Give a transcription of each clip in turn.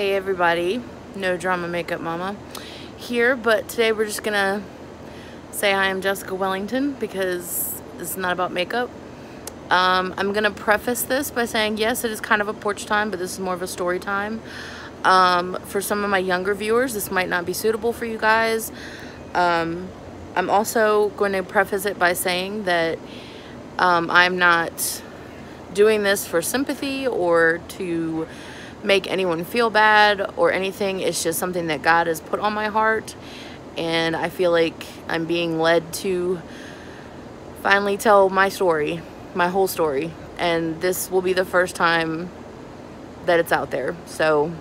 Hey everybody, No Drama Makeup Mama here, but today we're just gonna say hi, I'm Jessica Wellington because this is not about makeup. I'm gonna preface this by saying yes, it is kind of a porch time, but this is more of a story time. For some of my younger viewers, this might not be suitable for you guys. I'm also going to preface it by saying that I'm not doing this for sympathy or to make anyone feel bad or anything. It's just something that God has put on my heart, and I feel like I'm being led to finally tell my story, my whole story, and this will be the first time that it's out there. So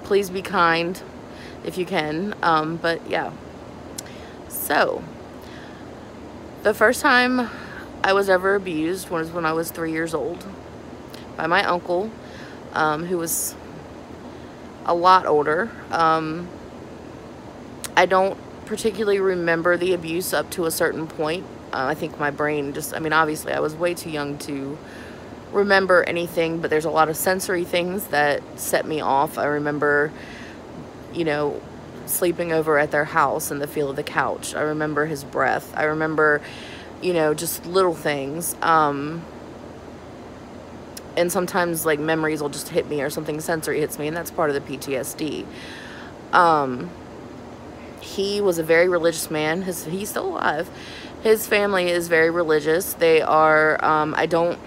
please be kind if you can. But yeah, so the first time I was ever abused was when I was 3 years old by my uncle, who was a lot older. I don't particularly remember the abuse up to a certain point. I think my brain just, I mean, obviously I was way too young to remember anything, but there's a lot of sensory things that set me off. I remember, you know, sleeping over at their house and the feel of the couch. I remember his breath. I remember, you know, just little things. And sometimes like memories will just hit me, or something sensory hits me, and that's part of the PTSD. He was a very religious man. He's still alive. His family is very religious. They are, I don't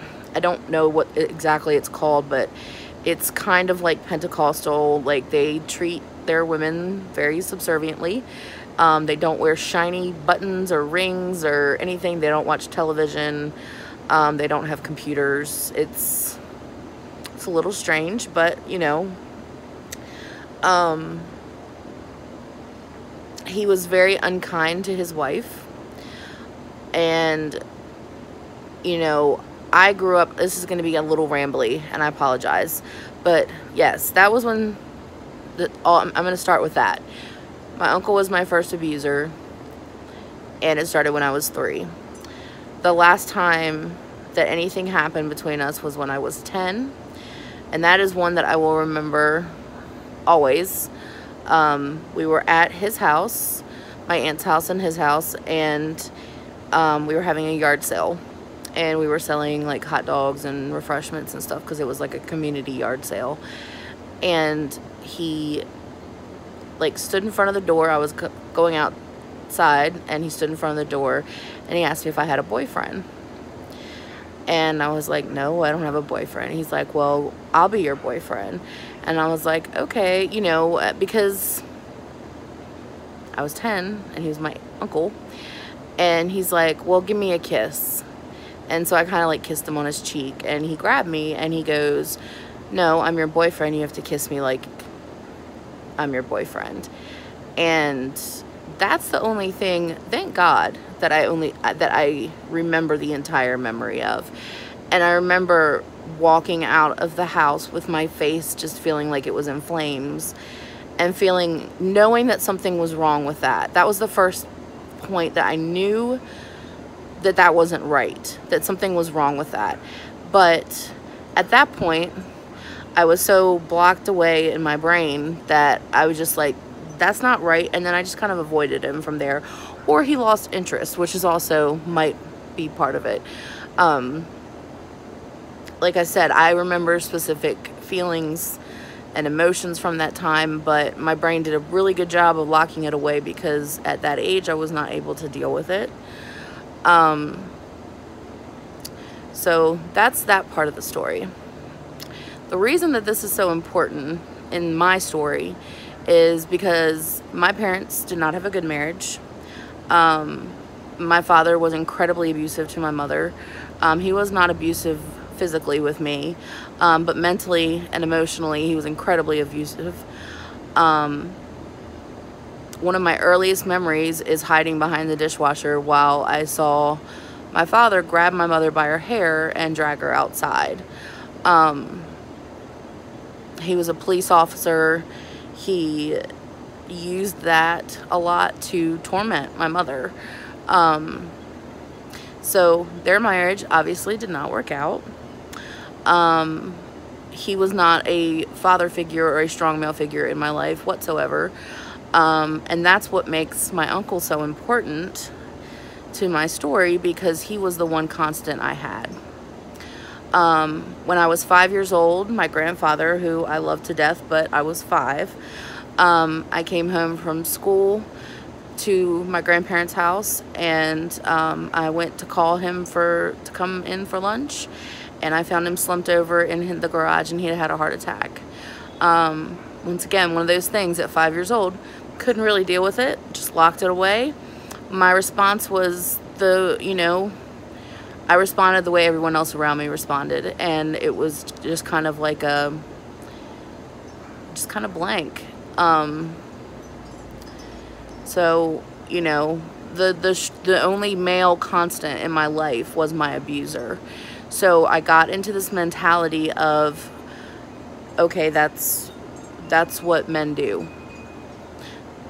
know what exactly it's called, but it's kind of like Pentecostal. Like, they treat their women very subserviently. They don't wear shiny buttons or rings or anything. They don't watch television. They don't have computers. It's a little strange, but you know, he was very unkind to his wife. And you know, I grew up, this is going to be a little rambly and I apologize, but yes, that was when I'm going to start with that. My uncle was my first abuser, and it started when I was 3. The last time that anything happened between us was when I was 10, and that is one that I will remember always. We were at his house, my aunt's house and his house, and we were having a yard sale, and we were selling like hot dogs and refreshments and stuff because it was like a community yard sale. And he like stood in front of the door. I was going outside, and he stood in front of the door, and he asked me if I had a boyfriend. And I was like, no, I don't have a boyfriend. He's like, well, I'll be your boyfriend. And I was like, okay, you know, because I was 10 and he was my uncle. And he's like, well, give me a kiss. And so I kind of like kissed him on his cheek, and he grabbed me and he goes, no, I'm your boyfriend. You have to kiss me like I'm your boyfriend. And that's the only thing, thank God, that I remember the entire memory of. And I remember walking out of the house with my face just feeling like it was in flames, and knowing that something was wrong with that. That was the first point that I knew that that wasn't right, that something was wrong with that. But at that point, I was so blocked away in my brain that I was just like, that's not right. And then I just kind of avoided him from there. Or he lost interest, which is also might be part of it. Like I said, I remember specific feelings and emotions from that time, but my brain did a really good job of locking it away because at that age I was not able to deal with it. So that's that part of the story. The reason that this is so important in my story is because my parents did not have a good marriage. My father was incredibly abusive to my mother. He was not abusive physically with me, but mentally and emotionally he was incredibly abusive. One of my earliest memories is hiding behind the dishwasher while I saw my father grab my mother by her hair and drag her outside. He was a police officer. He used that a lot to torment my mother. So their marriage obviously did not work out. he was not a father figure or a strong male figure in my life whatsoever. And that's what makes my uncle so important to my story, because he was the one constant I had. When I was 5 years old, my grandfather, who I love to death, but I was 5, I came home from school to my grandparents' house, and I went to call him to come in for lunch, and I found him slumped over in the garage, and he had had a heart attack. Once again, one of those things at 5 years old, couldn't really deal with it, just locked it away. My response was I responded the way everyone else around me responded, and it was just kind of like just kind of blank. So, the only male constant in my life was my abuser. So I got into this mentality of, okay, that's what men do.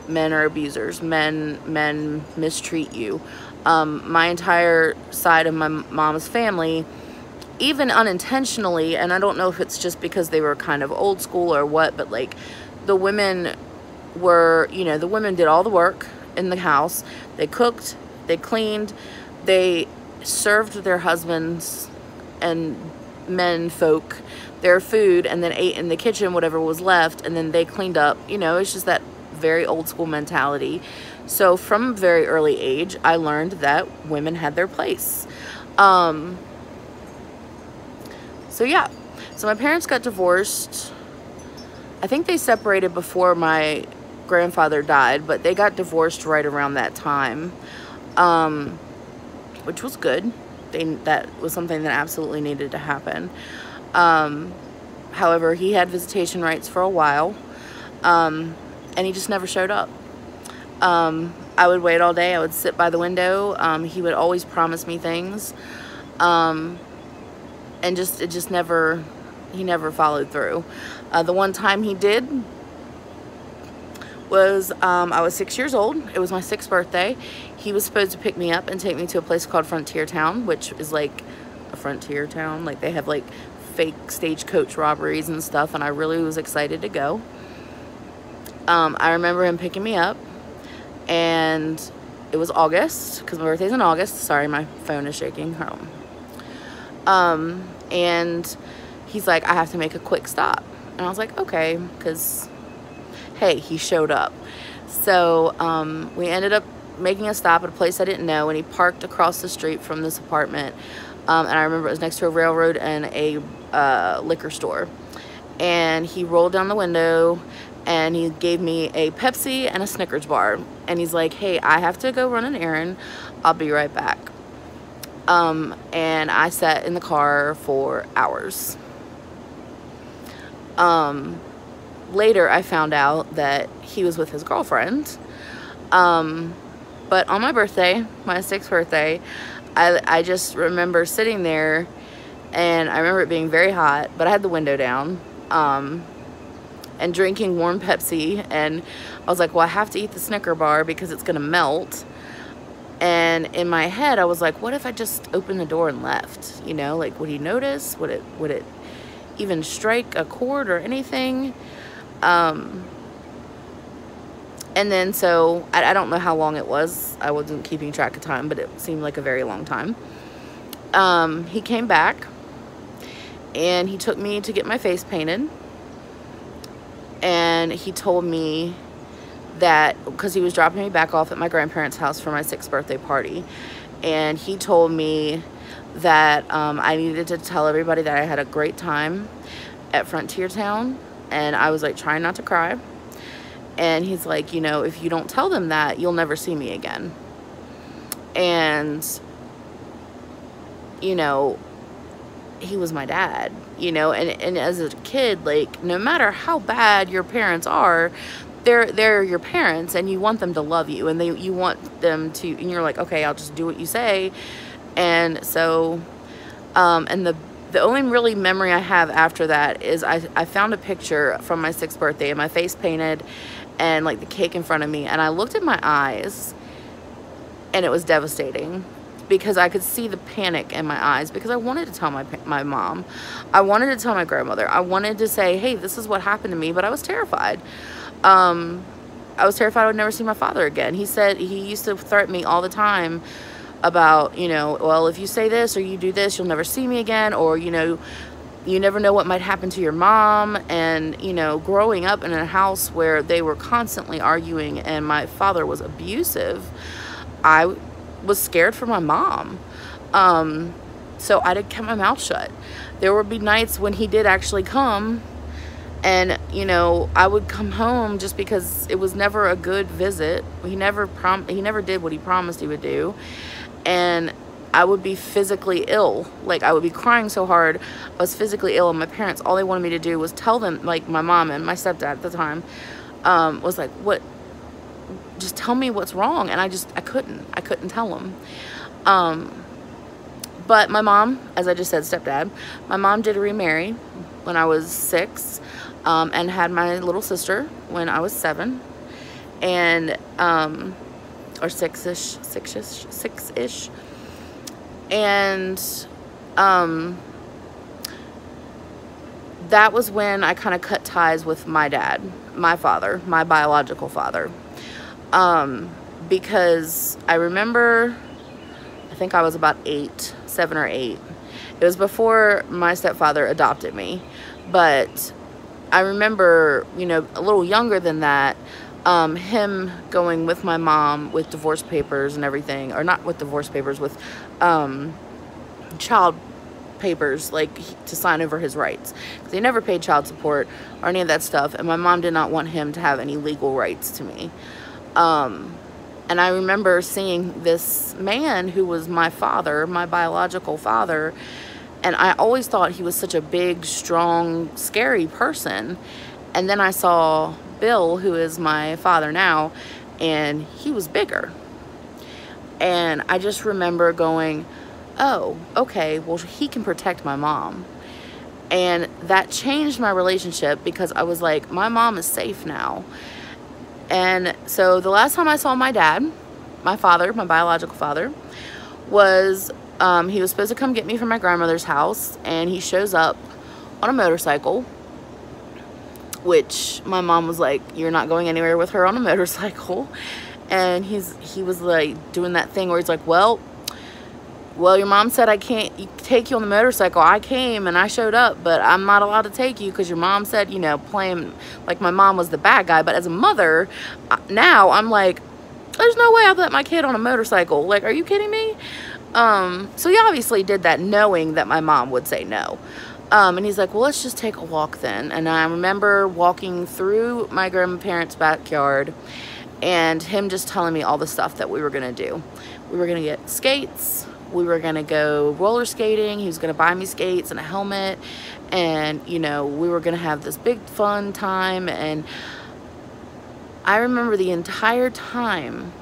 Men are abusers. Men mistreat you. My entire side of my mom's family, even unintentionally, and I don't know if it's just because they were kind of old school or what, but like the women were, the women did all the work in the house. They cooked, they cleaned, they served their husbands and men folk their food, and then ate in the kitchen whatever was left, and then they cleaned up. It's just that very old school mentality. So from a very early age, I learned that women had their place. So yeah, so my parents got divorced. I think they separated before my grandfather died, but they got divorced right around that time, which was good. That was something that absolutely needed to happen. However, he had visitation rights for a while, and he just never showed up. I would wait all day. I would sit by the window. He would always promise me things, and he never followed through. The one time he did was, I was 6 years old. It was my 6th birthday. He was supposed to pick me up and take me to a place called Frontier Town, which is like a frontier town. Like, they have like fake stagecoach robberies and stuff, and I really was excited to go. I remember him picking me up, and it was August, because my birthday's in August. Sorry, my phone is shaking. And he's like, I have to make a quick stop. And I was like, okay, because, hey, he showed up. So we ended up making a stop at a place I didn't know, and he parked across the street from this apartment. And I remember it was next to a railroad and a liquor store. And he rolled down the window, and he gave me a Pepsi and a Snickers bar. And he's like, hey, I have to go run an errand. I'll be right back. And I sat in the car for hours. Later, I found out that he was with his girlfriend. But on my birthday, my 6th birthday, I just remember sitting there, and I remember it being very hot, but I had the window down, and drinking warm Pepsi, and I was like, well, I have to eat the Snicker bar because it's gonna melt. And in my head, I was like, what if I just opened the door and left? Like, would he notice? Would it even strike a chord or anything? And then, so I don't know how long it was. I wasn't keeping track of time, but it seemed like a very long time. He came back, and he took me to get my face painted. And he told me that, because he was dropping me back off at my grandparents' house for my 6th birthday party, and he told me that I needed to tell everybody that I had a great time at Frontier Town. And I was like trying not to cry. And he's like, if you don't tell them that, you'll never see me again. And he was my dad, and as a kid, like, no matter how bad your parents are, they're your parents, and you want them to love you, and you want them to, and you're like, okay, I'll just do what you say. And so, and the only really memory I have after that is I found a picture from my 6th birthday, and my face painted, and like the cake in front of me, and I looked at my eyes, and it was devastating. because I could see the panic in my eyes, because I wanted to tell my mom. I wanted to tell my grandmother. I wanted to say, hey, this is what happened to me, but I was terrified. I was terrified I would never see my father again. He said he used to threaten me all the time about, you know, well, if you say this or you do this, you'll never see me again, or, you know, you never know what might happen to your mom. And, you know, growing up in a house where they were constantly arguing and my father was abusive, I was scared for my mom. So I did keep my mouth shut. There would be nights when he did actually come, and, you know, I would come home just because it was never a good visit. He never did what he promised he would do. And I would be physically ill. Like, I would be crying so hard. I was physically ill, and my parents, all they wanted me to do was tell them, like my mom and my stepdad at the time, was like, what, just tell me what's wrong. And I couldn't tell them. But my mom, as I just said, stepdad, my mom did remarry when I was 6, and had my little sister when I was 7, and, or 6-ish. And, that was when I kind of cut ties with my dad, my father, my biological father. Because I remember, I think I was about 7 or 8. It was before my stepfather adopted me, but I remember, you know, a little younger than that, him going with my mom with divorce papers and everything, or not with divorce papers, with child papers, like, to sign over his rights, because he never paid child support or any of that stuff, and my mom did not want him to have any legal rights to me. And I remember seeing this man who was my father, my biological father, and I always thought he was such a big, strong, scary person. And then I saw Bill, who is my father now, and he was bigger. And I just remember going, oh, okay, well, he can protect my mom. And that changed my relationship, because I was like, my mom is safe now. And so the last time I saw my dad, my father, my biological father, was, he was supposed to come get me from my grandmother's house, and he shows up on a motorcycle, which my mom was like, you're not going anywhere with her on a motorcycle. And he was like doing that thing where he's like, well, your mom said I can't take you on the motorcycle. I came and I showed up, but I'm not allowed to take you because your mom said, you know, playing like my mom was the bad guy. But as a mother, now I'm like, there's no way I'd let my kid on a motorcycle. Like, are you kidding me? So he obviously did that knowing that my mom would say no. And he's like, well, let's just take a walk then. And I remember walking through my grandparents' backyard and him just telling me all the stuff that we were going to do. We were going to get skates. We were going to go roller skating. He was going to buy me skates and a helmet. And, you know, we were going to have this big fun time. And I remember the entire time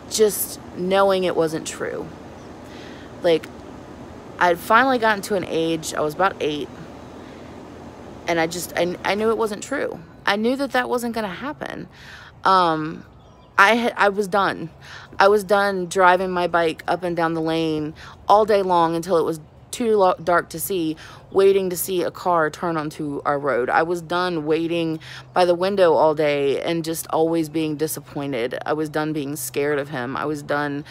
just knowing it wasn't true. Like, I'd finally gotten to an age, I was about 8, and I knew it wasn't true. I knew that that wasn't going to happen. I was done. I was done driving my bike up and down the lane all day long until it was too dark to see, waiting to see a car turn onto our road. I was done waiting by the window all day and just always being disappointed. I was done being scared of him. I was done.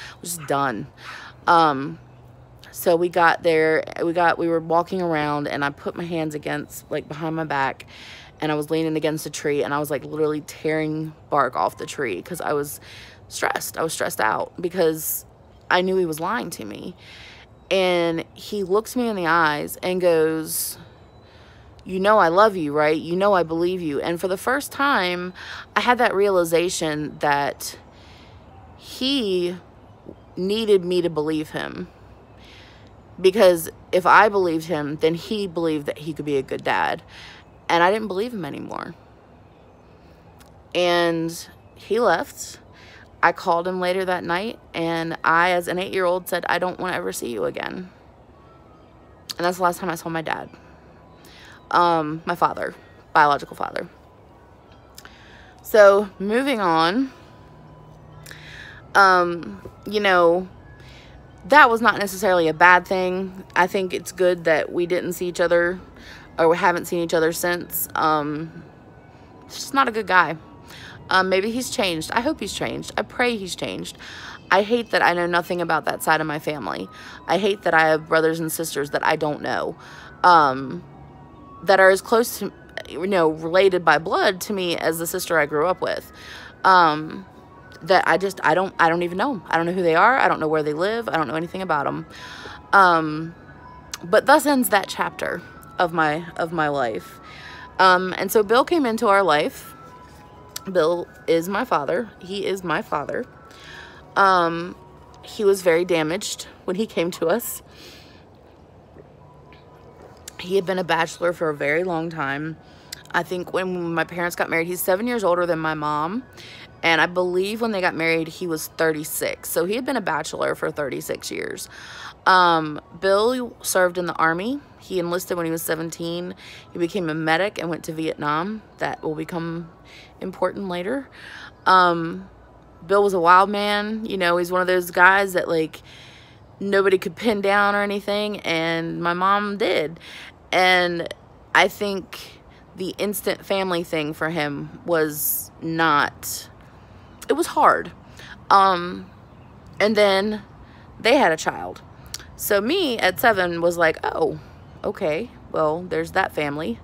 So we got there, we were walking around, and I put my hands against, like, behind my back, and I was leaning against a tree, and I was like literally tearing bark off the tree because I was stressed. I was stressed out because I knew he was lying to me. And he looks me in the eyes and goes, you know I love you, right? You know I believe you. And for the first time, I had that realization that he needed me to believe him. Because if I believed him, then he believed that he could be a good dad. And I didn't believe him anymore. And he left. I called him later that night, and I, as an 8-year-old, said, I don't want to ever see you again. And that's the last time I saw my dad. My father, biological father. So, moving on, you know, that was not necessarily a bad thing. I think it's good that we didn't see each other, or we haven't seen each other since. He's just not a good guy. Maybe he's changed. I hope he's changed. I pray he's changed. I hate that I know nothing about that side of my family. I hate that I have brothers and sisters that I don't know, that are as close to, related by blood to me as the sister I grew up with. That I don't even know. I don't know who they are. I don't know where they live. I don't know anything about them. But thus ends that chapter of my life. And so Bill came into our life. Bill is my father. He is my father. He was very damaged when he came to us. He had been a bachelor for a very long time. I think when my parents got married, he's 7 years older than my mom. And I believe when they got married, he was 36. So he had been a bachelor for 36 years. Bill served in the Army. He enlisted when he was 17. He became a medic and went to Vietnam. That will become important later. Bill was a wild man. He's one of those guys that, like, nobody could pin down or anything. And my mom did. And I think the instant family thing for him was not... It was hard. And then they had a child. So me at 7 was like, oh, okay, well, there's that family.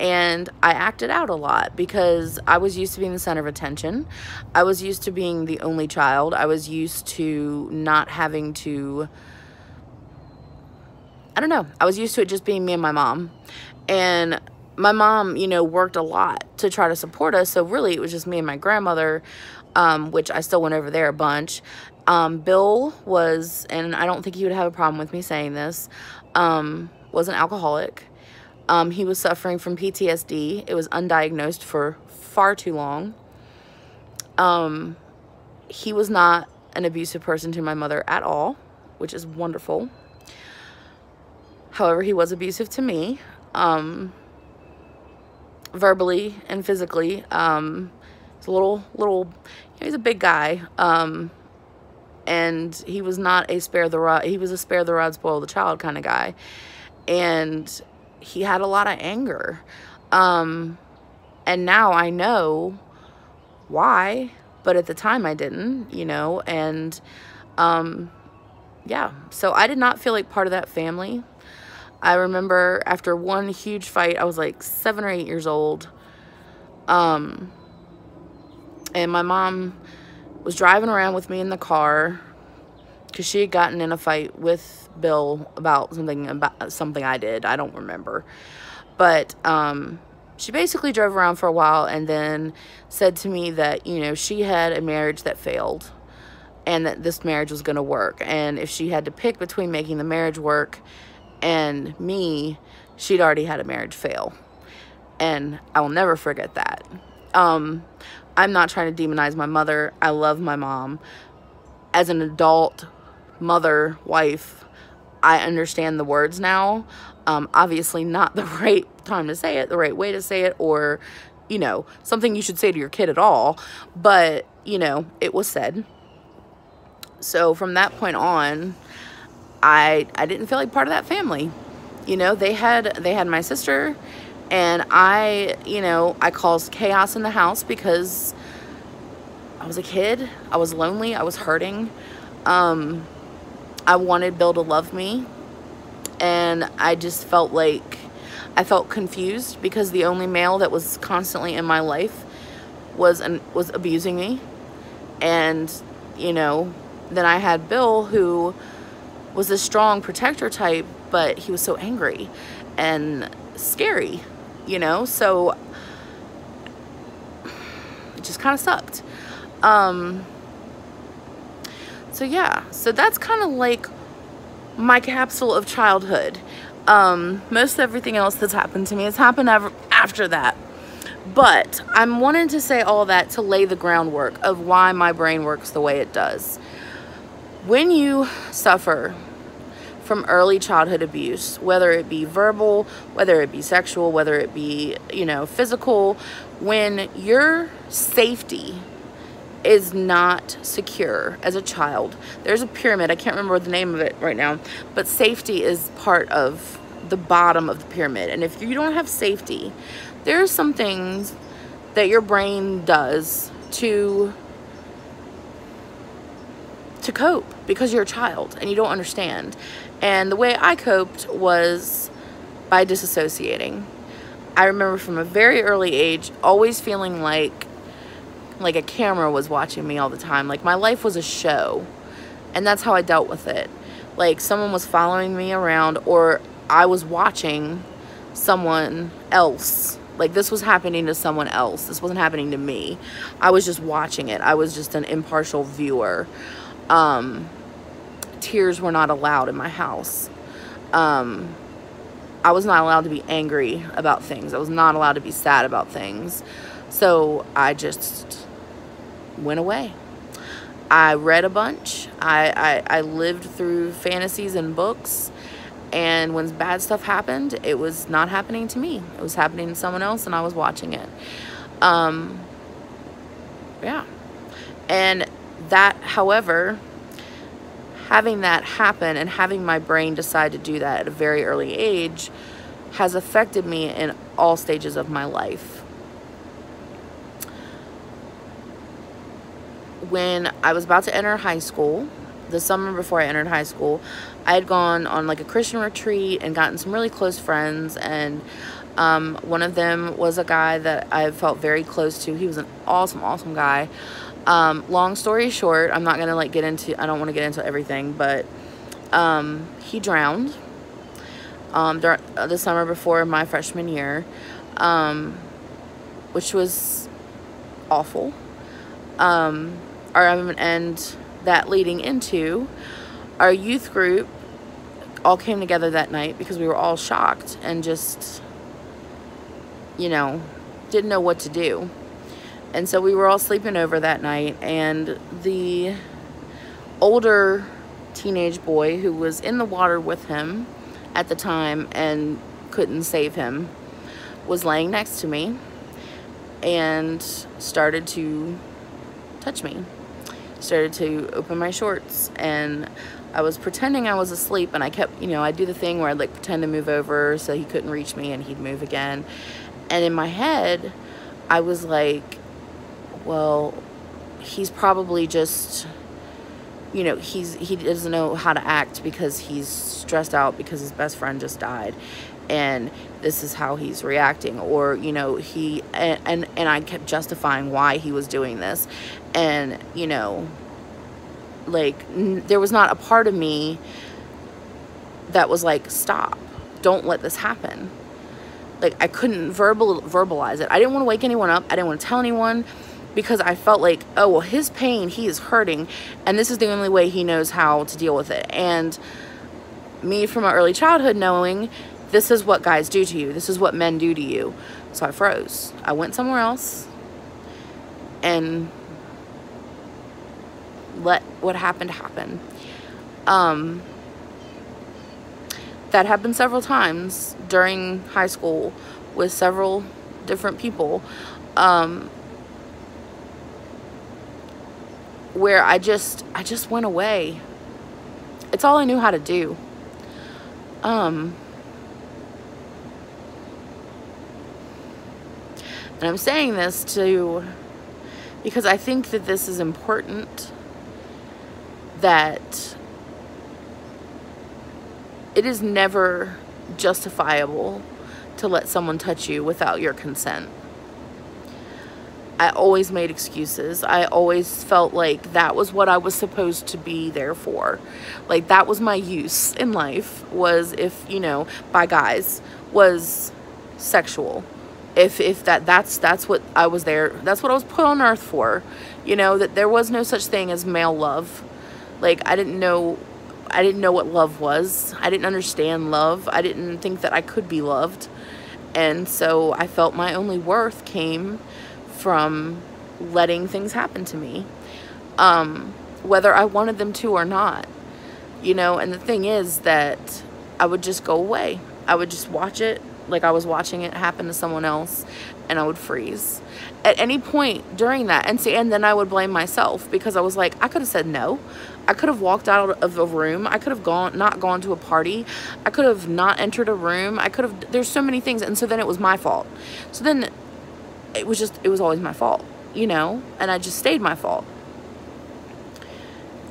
And I acted out a lot because I was used to being the center of attention. I was used to being the only child. I was used to not having to, I don't know. I was used to it just being me and my mom. And my mom, worked a lot to try to support us. So really it was just me and my grandmother, which I still went over there a bunch. Bill was, and I don't think he would have a problem with me saying this, was an alcoholic. He was suffering from PTSD. It was undiagnosed for far too long. He was not an abusive person to my mother at all, which is wonderful. However, he was abusive to me, verbally and physically. He's a little, he's a big guy. And he was not a spare the rod. He was a spare the rod, spoil the child kind of guy. And he had a lot of anger. And now I know why, but at the time I didn't, and, yeah. So I did not feel like part of that family. I remember after one huge fight, I was like 7 or 8 years old. And my mom was driving around with me in the car because she had gotten in a fight with Bill about something I did. I don't remember. But she basically drove around for a while and then said to me that, she had a marriage that failed and that this marriage was going to work. And if she had to pick between making the marriage work and me, she'd already had a marriage fail. And I will never forget that. I'm not trying to demonize my mother. I love my mom. As an adult mother, wife, I understand the words now. Obviously not the right time to say it, the right way to say it, or, something you should say to your kid at all. But, it was said. So from that point on, I didn't feel like part of that family. They had my sister. And I caused chaos in the house because I was a kid. I was lonely. I was hurting. I wanted Bill to love me. And I just felt like I felt confused because the only male that was constantly in my life was abusing me. And, then I had Bill, who was a strong protector type, but he was so angry and scary. So it just kind of sucked. So yeah, so that's kind of like my capsule of childhood. Most everything else that's happened to me has happened after that. But I'm wanting to say all that to lay the groundwork of why my brain works the way it does. When you suffer from early childhood abuse, whether it be verbal, whether it be sexual, whether it be, physical, when your safety is not secure as a child. There's a pyramid, I can't remember the name of it right now, but safety is part of the bottom of the pyramid. And if you don't have safety, there are some things that your brain does to cope, because you're a child and you don't understand. And the way I coped was by disassociating. I remember from a very early age always feeling like a camera was watching me all the time. Like my life was a show. And that's how I dealt with it. Like someone was following me around, or I was watching someone else. Like this was happening to someone else. This wasn't happening to me. I was just watching it. I was just an impartial viewer. Tears were not allowed in my house. I was not allowed to be angry about things. I was not allowed to be sad about things. So I just went away. I read a bunch. I lived through fantasies and books. And when bad stuff happened, it was not happening to me. It was happening to someone else, and I was watching it. Yeah. And that, however, having that happen and having my brain decide to do that at a very early age has affected me in all stages of my life. When I was about to enter high school, the summer before I entered high school, I had gone on like a Christian retreat and gotten some really close friends, and one of them was a guy that I felt very close to. He was an awesome guy. Long story short, I'm not gonna get into, I don't want to get into everything, but he drowned during the summer before my freshman year, which was awful. And that leading into our youth group all came together that night because we were all shocked and just, you know, didn't know what to do. And so we were all sleeping over that night, and the older teenage boy who was in the water with him at the time and couldn't save him was laying next to me and started to touch me. Started to open my shorts, and I was pretending I was asleep, and I kept, you know, I'd do the thing where I'd like pretend to move over so he couldn't reach me, and he'd move again. And in my head, I was like, well, he's probably just, you know, he doesn't know how to act because he's stressed out because his best friend just died, and this is how he's reacting. Or, you know, and I kept justifying why he was doing this. And, you know, like, there was not a part of me that was like, stop, don't let this happen. Like, I couldn't verbalize it. I didn't want to wake anyone up. I didn't want to tell anyone, because I felt like, oh, well, his pain, he is hurting, and this is the only way he knows how to deal with it. And me from my early childhood knowing, this is what guys do to you. This is what men do to you. So I froze. I went somewhere else and let what happened happen. That happened several times during high school with several different people, where I just went away. It's all I knew how to do. And I'm saying this because I think that this is important, that it is never justifiable to let someone touch you without your consent. I always made excuses. I always felt like that was what I was supposed to be there for. Like, that was my use in life, was, if, you know, by guys, was sexual. If that's what I was there, that's what I was put on earth for. You know, that there was no such thing as male love. Like, I didn't know what love was. I didn't understand love. I didn't think that I could be loved. And so I felt my only worth came from letting things happen to me, whether I wanted them to or not. You know, and the thing is that I would just go away. I would just watch it like I was watching it happen to someone else, and I would freeze at any point during that. And then I would blame myself, because I was like, I could have said no. I could have walked out of a room. I could have not gone to a party. I could have not entered a room. There's so many things. And so then it was my fault. So then it was always my fault, you know, and I just stayed my fault.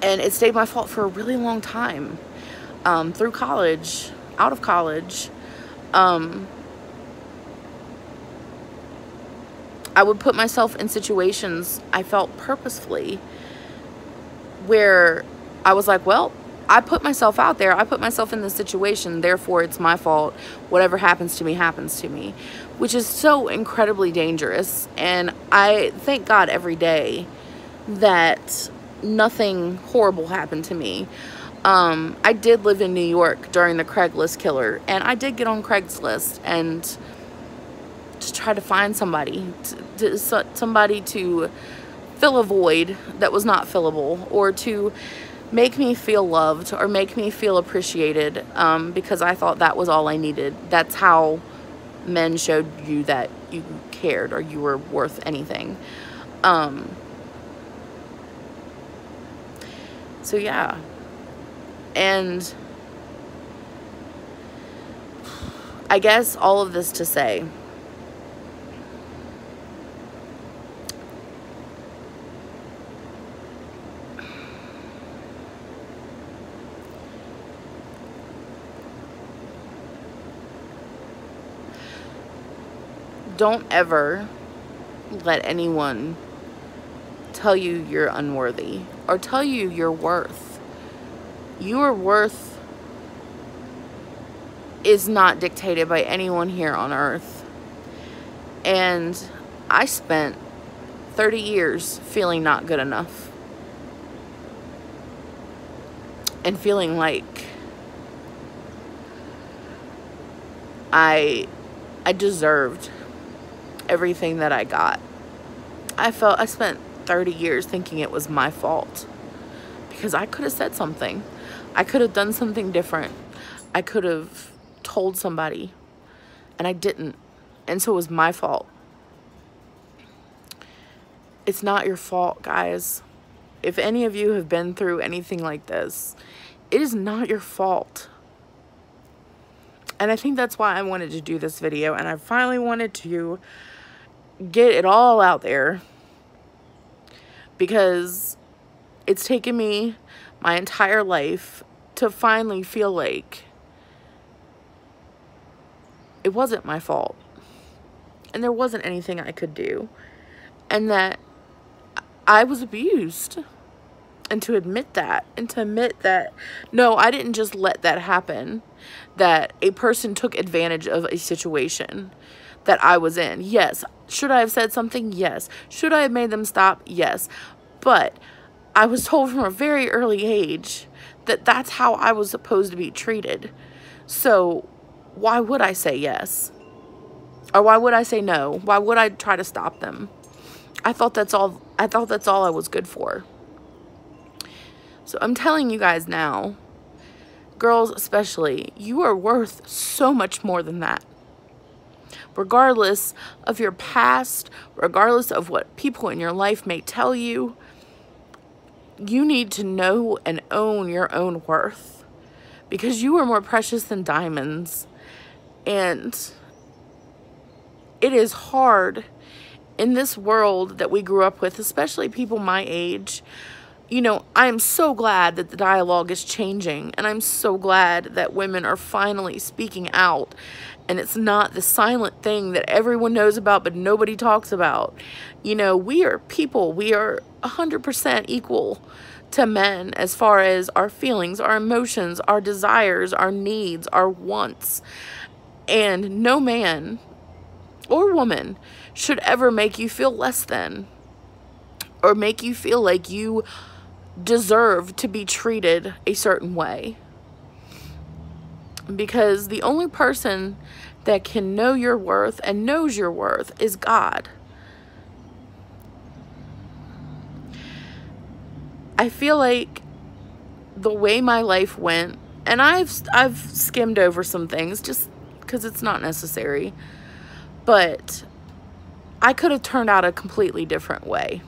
And it stayed my fault for a really long time, through college, out of college. I would put myself in situations, I felt purposefully, where I was like, well, I put myself out there. I put myself in this situation. Therefore, it's my fault. Whatever happens to me, happens to me, which is so incredibly dangerous. And I thank God every day that nothing horrible happened to me. I did live in New York during the Craigslist killer, and I did get on Craigslist and just try to find somebody to fill a void that was not fillable, or to make me feel loved or make me feel appreciated, because I thought that was all I needed. That's how men showed you that you cared or you were worth anything. So yeah. And I guess all of this to say, don't ever let anyone tell you you're unworthy or tell you your worth. Your worth is not dictated by anyone here on earth. And I spent 30 years feeling not good enough. And feeling like I deserved everything that I got. I spent 30 years thinking it was my fault, because I could have said something. I could have done something different. I could have told somebody, and I didn't. And so it was my fault. It's not your fault, guys. If any of you have been through anything like this, it is not your fault. And I think that's why I wanted to do this video, and I finally wanted to get it all out there, because it's taken me my entire life to finally feel like it wasn't my fault, and there wasn't anything I could do, and that I was abused. And to admit that, and to admit that, no, I didn't just let that happen, that a person took advantage of a situation that I was in. Yes. Should I have said something? Yes. Should I have made them stop? Yes. But I was told from a very early age that that's how I was supposed to be treated. So why would I say yes? Or why would I say no? Why would I try to stop them? I thought that's all I was good for. So I'm telling you guys now, girls especially, you are worth so much more than that. Regardless of your past, regardless of what people in your life may tell you, you need to know and own your own worth, because you are more precious than diamonds. And it is hard in this world that we grew up with, especially people my age. You know, I am so glad that the dialogue is changing, and I'm so glad that women are finally speaking out, and it's not the silent thing that everyone knows about but nobody talks about. You know, we are people. We are 100% equal to men as far as our feelings, our emotions, our desires, our needs, our wants. And no man or woman should ever make you feel less than, or make you feel like you deserve to be treated a certain way. Because the only person that can know your worth and knows your worth is God. I feel like the way my life went, and I've skimmed over some things just because it's not necessary. But I could have turned out a completely different way.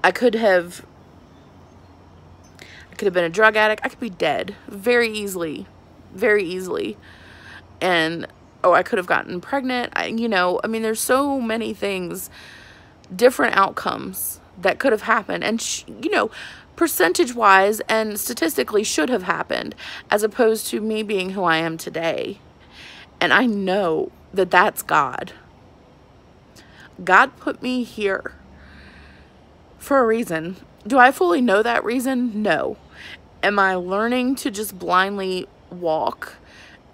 I could have been a drug addict. I could be dead very easily. Very easily. And, oh, I could have gotten pregnant. You know, I mean, there's so many things, different outcomes that could have happened. And, you know, percentage-wise and statistically should have happened, as opposed to me being who I am today. And I know that that's God. God put me here for a reason. Do I fully know that reason? No. Am I learning to just blindly walk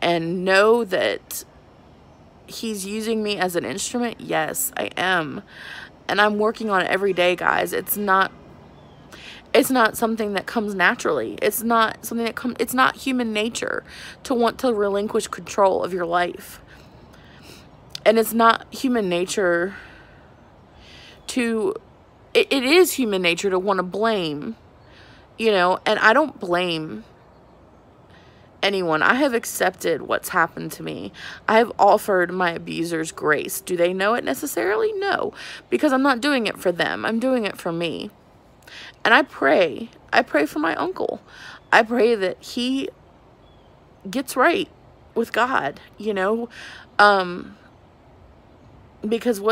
and know that he's using me as an instrument? Yes, I am. And I'm working on it every day, guys. It's not something that comes naturally. It's not something that it's not human nature to want to relinquish control of your life. And it's not human nature to, it is human nature to want to blame, you know, and I don't blame anyone. I have accepted what's happened to me. I have offered my abusers grace. Do they know it necessarily? No, because I'm not doing it for them. I'm doing it for me. And I pray for my uncle. I pray that he gets right with God, you know, because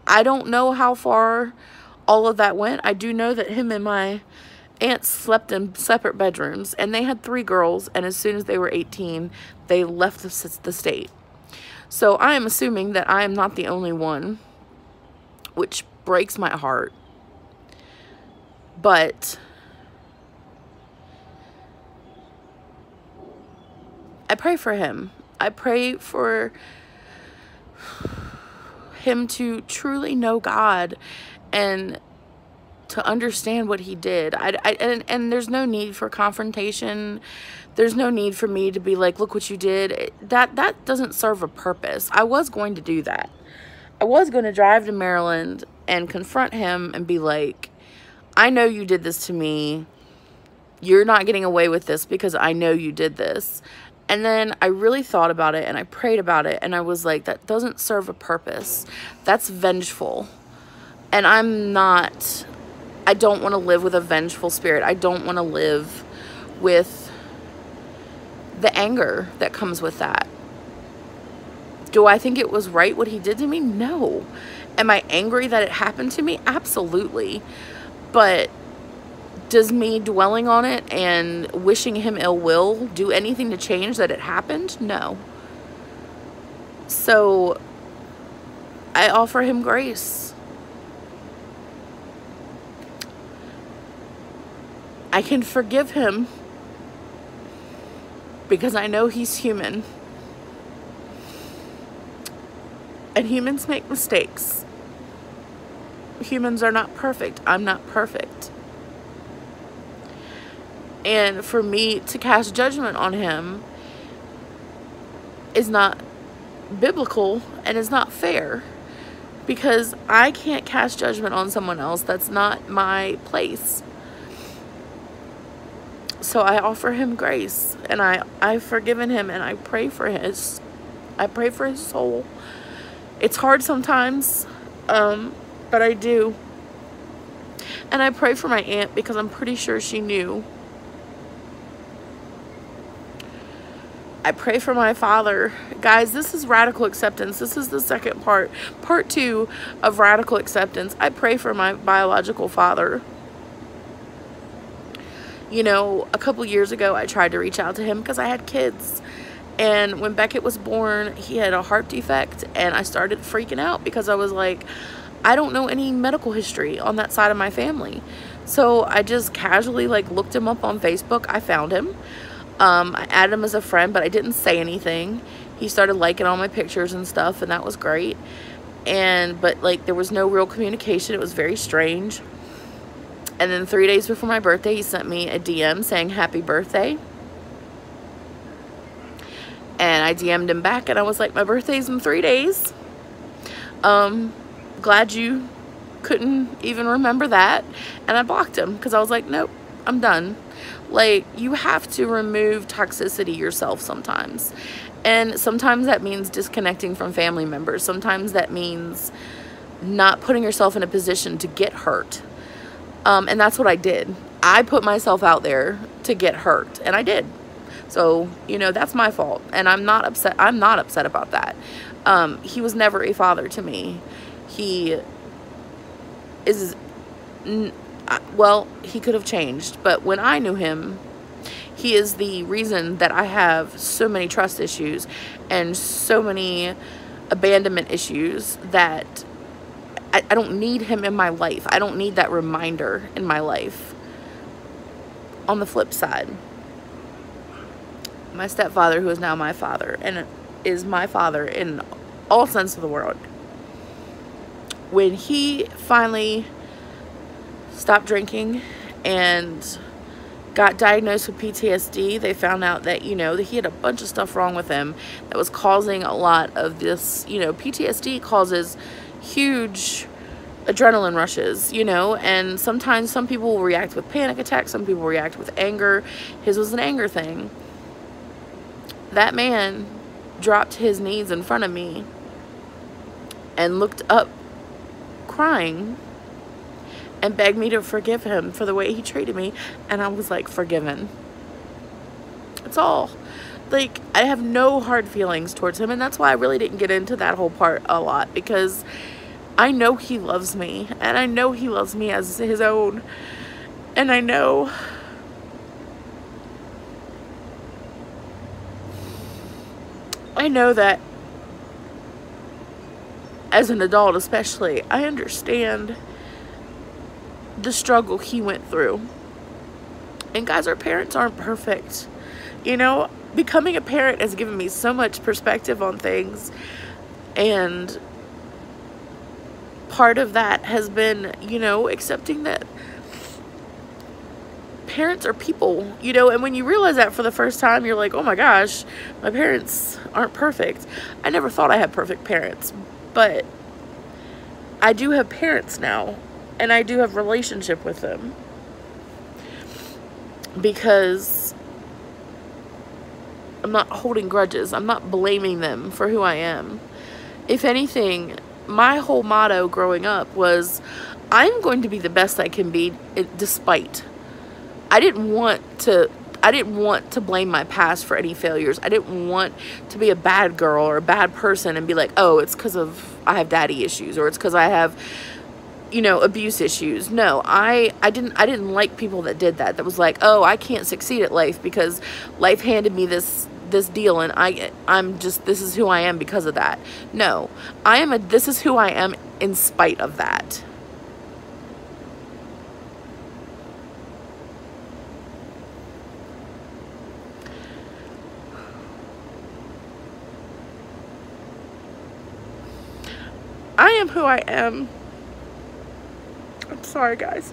I don't know how far all of that went. I do know that him and my aunt slept in separate bedrooms, and they had 3 girls, and as soon as they were 18, they left the state. So I am assuming that I am not the only one, which breaks my heart. But I pray for him. I pray for him to truly know God and to understand what he did. And there's no need for confrontation. There's no need for me to be like, look what you did. That doesn't serve a purpose. I was going to do that. I was going to drive to Maryland and confront him and be like, I know you did this to me. You're not getting away with this because I know you did this. And then I really thought about it and I prayed about it, and I was like, that doesn't serve a purpose. That's vengeful. And I don't want to live with a vengeful spirit. I don't want to live with the anger that comes with that. Do I think it was right what he did to me? No. Am I angry that it happened to me? Absolutely. But does me dwelling on it and wishing him ill will do anything to change that it happened? No. So I offer him grace. I can forgive him because I know he's human. And humans make mistakes. Humans are not perfect. I'm not perfect. And for me to cast judgment on him is not biblical and is not fair, because I can't cast judgment on someone else. That's not my place. So I offer him grace, and I've forgiven him, and I pray for his soul. It's hard sometimes, but I do. And I pray for my aunt because I'm pretty sure she knew. I pray for my father. Guys, this is radical acceptance. This is the second part. Part 2 of radical acceptance. I pray for my biological father. You know, a couple years ago, I tried to reach out to him because I had kids. And when Beckett was born, he had a heart defect. And I started freaking out because I was like, I don't know any medical history on that side of my family. So I just casually looked him up on Facebook. I found him. I added him as a friend, but I didn't say anything. He started liking all my pictures and stuff, and that was great. But there was no real communication. It was very strange. And then 3 days before my birthday, he sent me a DM saying happy birthday. And I DM'd him back, and I was like, my birthday's in 3 days. Glad you couldn't even remember that. And I blocked him because I was like, nope, I'm done. Like, you have to remove toxicity yourself sometimes. And sometimes that means disconnecting from family members. Sometimes that means not putting yourself in a position to get hurt. And that's what I did. I put myself out there to get hurt, and I did. So, you know, that's my fault, and I'm not upset. I'm not upset about that. He was never a father to me. He is, well, he could have changed, but when I knew him, he is the reason that I have so many trust issues and so many abandonment issues that I don't need him in my life. I don't need that reminder in my life. On the flip side, my stepfather, who is now my father, and is my father in all sense of the word, when he finally stopped drinking and got diagnosed with PTSD, they found out that, you know, that he had a bunch of stuff wrong with him that was causing a lot of this. You know, PTSD causes huge adrenaline rushes, you know, and sometimes some people will react with panic attacks, some people react with anger. His was an anger thing. That man dropped to his knees in front of me and looked up crying and begged me to forgive him for the way he treated me, and I was like, forgiven. That's all. Like, I have no hard feelings towards him, and that's why I really didn't get into that whole part a lot, because I know he loves me, and I know he loves me as his own, and I know that as an adult especially, I understand the struggle he went through. And guys, our parents aren't perfect. You know, becoming a parent has given me so much perspective on things, and part of that has been, you know, accepting that parents are people, you know, and when you realize that for the first time, you're like, oh my gosh, my parents aren't perfect. I never thought I had perfect parents, but I do have parents now, and I do have a relationship with them, because I'm not holding grudges. I'm not blaming them for who I am. If anything, my whole motto growing up was, I'm going to be the best I can be despite. I didn't want to blame my past for any failures. I didn't want to be a bad girl or a bad person and be like, oh, it's because of I have daddy issues, or it's because I have, you know, abuse issues. No, I didn't like people that did that. That was like, oh, I can't succeed at life because life handed me this deal, and I'm just, this is who I am because of that. No, this is who I am in spite of that. I am who I am. I'm sorry, guys.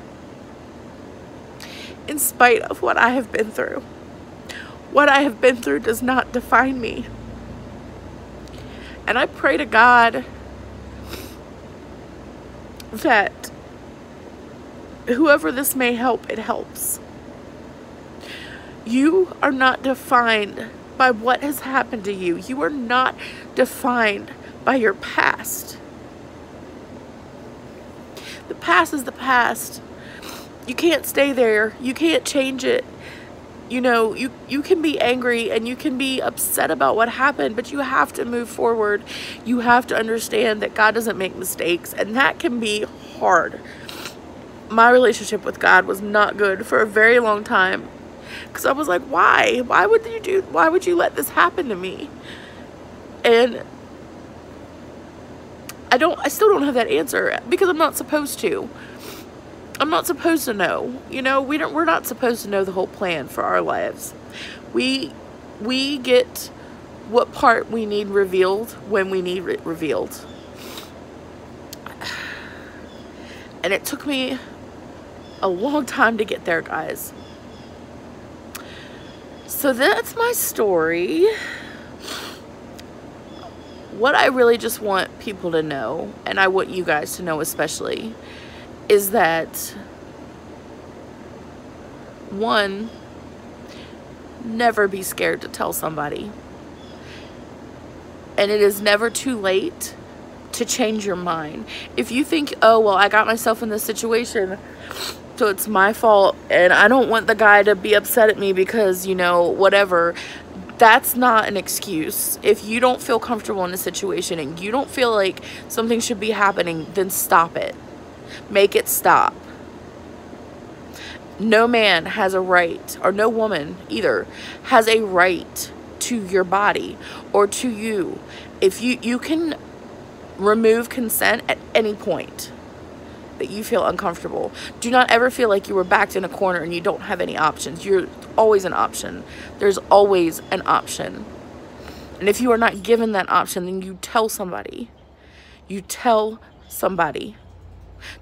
In spite of what I have been through. What I have been through does not define me. And I pray to God that whoever this may help, it helps. You are not defined by what has happened to you. You are not defined by your past. The past is the past. You can't stay there. You can't change it. You know, you can be angry and you can be upset about what happened, but you have to move forward. You have to understand that God doesn't make mistakes, and that can be hard. My relationship with God was not good for a very long time, because I was like, why? Why would you let this happen to me? And I still don't have that answer, because I'm not supposed to. I'm not supposed to know. You know, we're not supposed to know the whole plan for our lives. We get what part we need revealed when we need it revealed. And it took me a long time to get there, guys. So that's my story. What I really just want people to know, and I want you guys to know especially, is that One, never be scared to tell somebody. And it is never too late to change your mind. If you think, oh, well, I got myself in this situation, so it's my fault, and I don't want the guy to be upset at me because, you know, whatever. That's not an excuse. If you don't feel comfortable in a situation and you don't feel like something should be happening, then stop it. Make it stop. No man has a right, or no woman either, has a right to your body or to you. If you can remove consent at any point that you feel uncomfortable. Do not ever feel like you were backed in a corner and you don't have any options. You're always an option. There's always an option. And if you are not given that option, then you tell somebody. You tell somebody.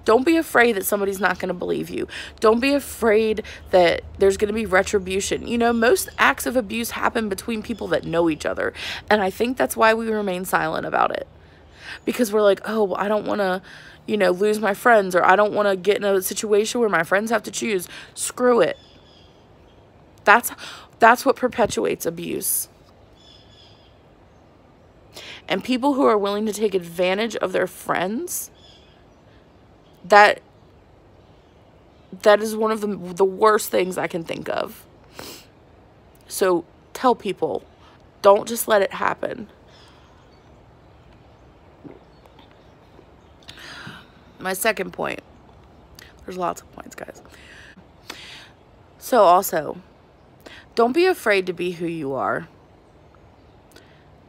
Don't be afraid that somebody's not going to believe you. Don't be afraid that there's going to be retribution. You know, most acts of abuse happen between people that know each other. And I think that's why we remain silent about it. Because we're like, oh, well, I don't want to, you know, lose my friends, or I don't want to get in a situation where my friends have to choose. Screw it. That's what perpetuates abuse. And people who are willing to take advantage of their friends, that is one of the worst things I can think of. So tell people, don't just let it happen. My second point. There's lots of points, guys. So also, don't be afraid to be who you are.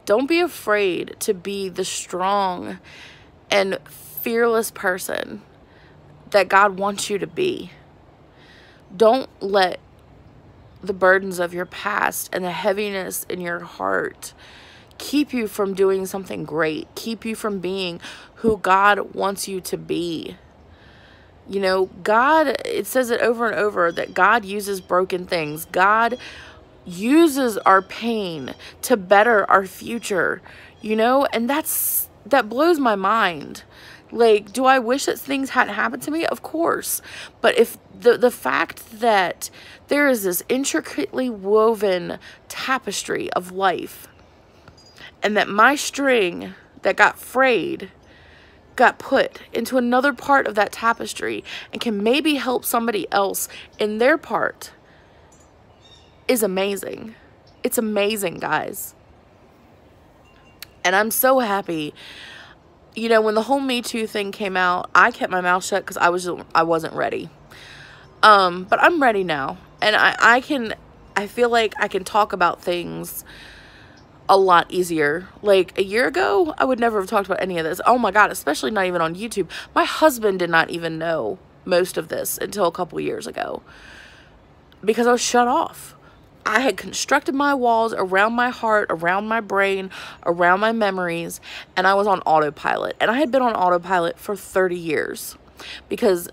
Don't be afraid to be the strong and fearless person that God wants you to be. Don't let the burdens of your past and the heaviness in your heart keep you from doing something great, keep you from being who God wants you to be. You know, God, it says it over and over that God uses broken things. God uses our pain to better our future, you know, and that blows my mind. Like, do I wish that things hadn't happened to me? Of course. But if the fact that there is this intricately woven tapestry of life, and that my string that got frayed got put into another part of that tapestry and can maybe help somebody else in their part, is amazing. It's amazing, guys. And I'm so happy. You know, when the whole Me Too thing came out, I kept my mouth shut because I wasn't ready. But I'm ready now. And I feel like I can talk about things a lot easier. Like a year ago, I would never have talked about any of this. Oh my God, especially not even on YouTube. My husband did not even know most of this until a couple years ago because I was shut off. I had constructed my walls around my heart, around my brain, around my memories, and I was on autopilot. And I had been on autopilot for 30 years because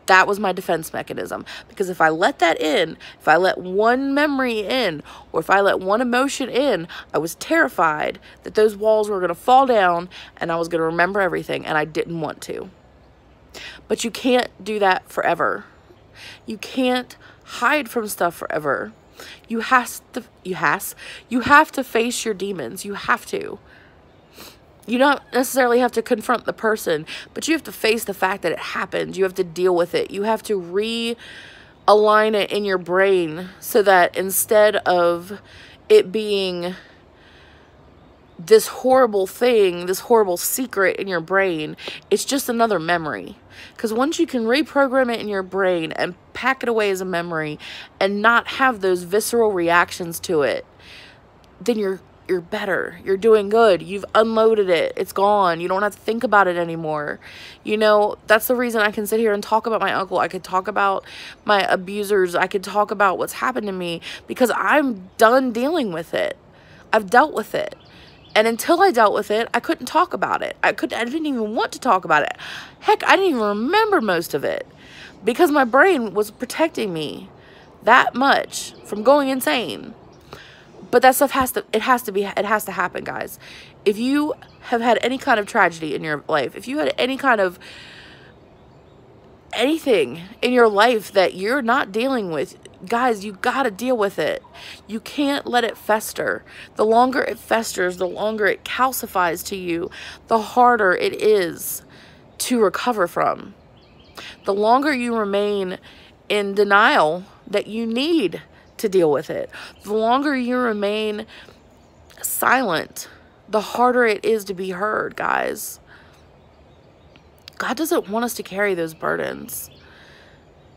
that was my defense mechanism. Because if I let that in, if I let one memory in, or if I let one emotion in, I was terrified that those walls were going to fall down and I was going to remember everything, and I didn't want to. But you can't do that forever. You can't hide from stuff forever. You have to face your demons. You have to. You don't necessarily have to confront the person, but you have to face the fact that it happened. You have to deal with it. You have to realign it in your brain so that instead of it being this horrible thing, this horrible secret in your brain, it's just another memory. Because once you can reprogram it in your brain and pack it away as a memory and not have those visceral reactions to it, then you're better. You're doing good. You've unloaded it. It's gone. You don't have to think about it anymore. You know, that's the reason I can sit here and talk about my uncle. I could talk about my abusers. I could talk about what's happened to me because I'm done dealing with it. I've dealt with it. And until I dealt with it, I couldn't talk about it. I didn't even want to talk about it. Heck, I didn't even remember most of it because my brain was protecting me that much from going insane. But that stuff has to happen, guys. If you have had any kind of tragedy in your life, if you had any kind of anything in your life that you're not dealing with, guys, you got to deal with it. You can't let it fester. The longer it festers, the longer it calcifies to you, the harder it is to recover from. The longer you remain in denial that you need to deal with it, the longer you remain silent, the harder it is to be heard, guys. God doesn't want us to carry those burdens.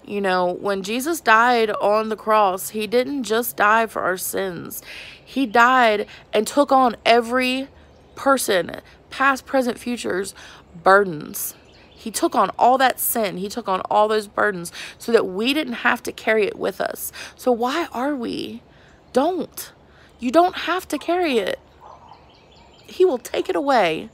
You know, when Jesus died on the cross, he didn't just die for our sins. He died and took on every person, past, present, futures, burdens. He took on all that sin. He took on all those burdens so that we didn't have to carry it with us. So why are we? Don't. You don't have to carry it. He will take it away.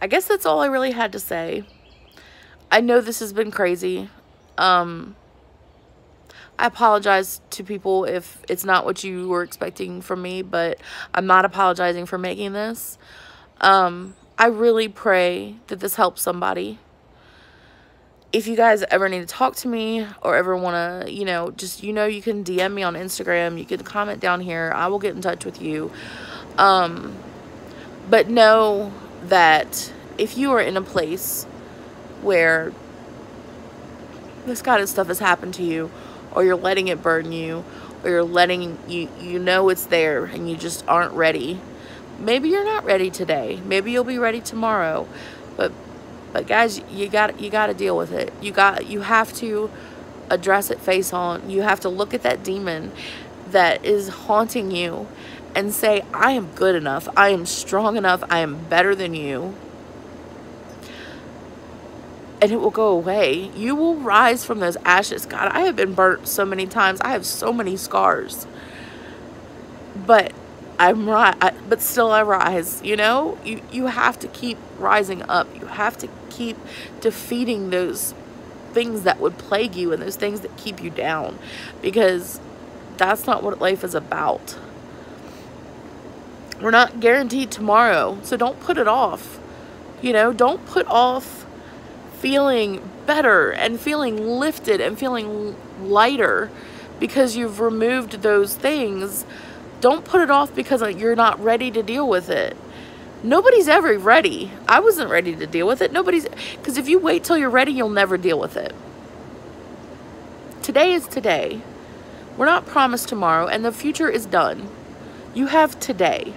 I guess that's all I really had to say. I know this has been crazy. I apologize to people if it's not what you were expecting from me, but I'm not apologizing for making this. I really pray that this helps somebody. If you guys ever need to talk to me or ever want to, you know, just, you know, you can DM me on Instagram. You can comment down here. I will get in touch with you. But know that if you are in a place where this kind of stuff has happened to you, or you're letting it burden you, or you're letting you know it's there and you just aren't ready. Maybe you're not ready today. Maybe you'll be ready tomorrow. But guys, you got to deal with it. You have to address it face on. You have to look at that demon that is haunting you and say, I am good enough. I am strong enough. I am better than you. And it will go away. You will rise from those ashes. God, I have been burnt so many times. I have so many scars. But but still I rise, you know? You have to keep rising up. You have to keep defeating those things that would plague you and those things that keep you down. Because that's not what life is about. We're not guaranteed tomorrow, so don't put it off. You know, don't put off feeling better and feeling lifted and feeling lighter because you've removed those things. Don't put it off because you're not ready to deal with it. Nobody's ever ready. I wasn't ready to deal with it. Because if you wait till you're ready, you'll never deal with it. Today is today. We're not promised tomorrow, and the future is done. You have today.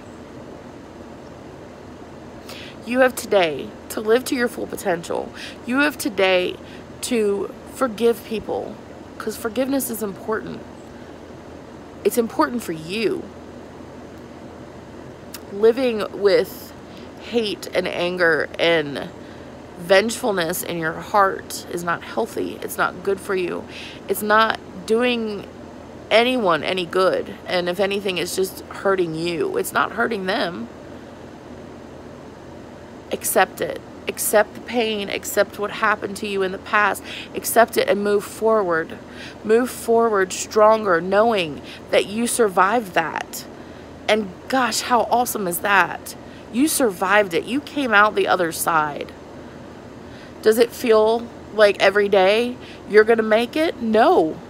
You have today to live to your full potential. You have today to forgive people, because forgiveness is important. It's important for you. Living with hate and anger and vengefulness in your heart is not healthy. It's not good for you. It's not doing anyone any good. And if anything, it's just hurting you. It's not hurting them. Accept it. Accept the pain. Accept what happened to you in the past. Accept it and move forward. Move forward stronger, knowing that you survived that. And gosh, how awesome is that? You survived it. You came out the other side. Does it feel like every day you're going to make it? No.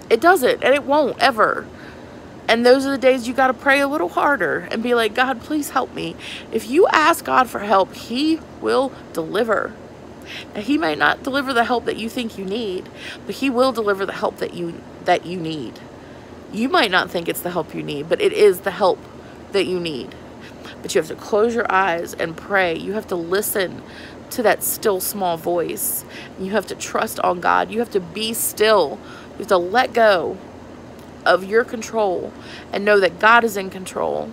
It doesn't, and it won't ever. And those are the days you got to pray a little harder and be like, God, please help me. If you ask God for help, he will deliver. Now, he might not deliver the help that you think you need, but he will deliver the help that you need. You might not think it's the help you need, but it is the help that you need. But you have to close your eyes and pray. You have to listen to that still small voice. You have to trust on God. You have to be still. You have to let go of your control and know that God is in control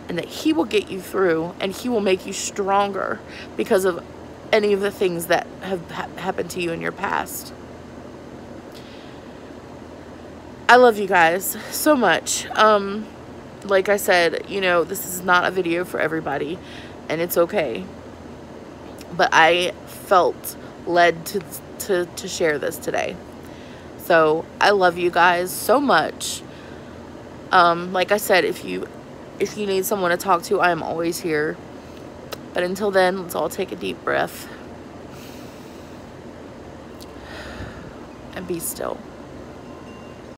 and that he will get you through and he will make you stronger because of any of the things that have happened to you in your past. I love you guys so much. Like I said, you know, this is not a video for everybody and it's okay. But I felt led to share this today. So I love you guys so much. Like I said, if If you need someone to talk to, I am always here. But until then, let's all take a deep breath and be still.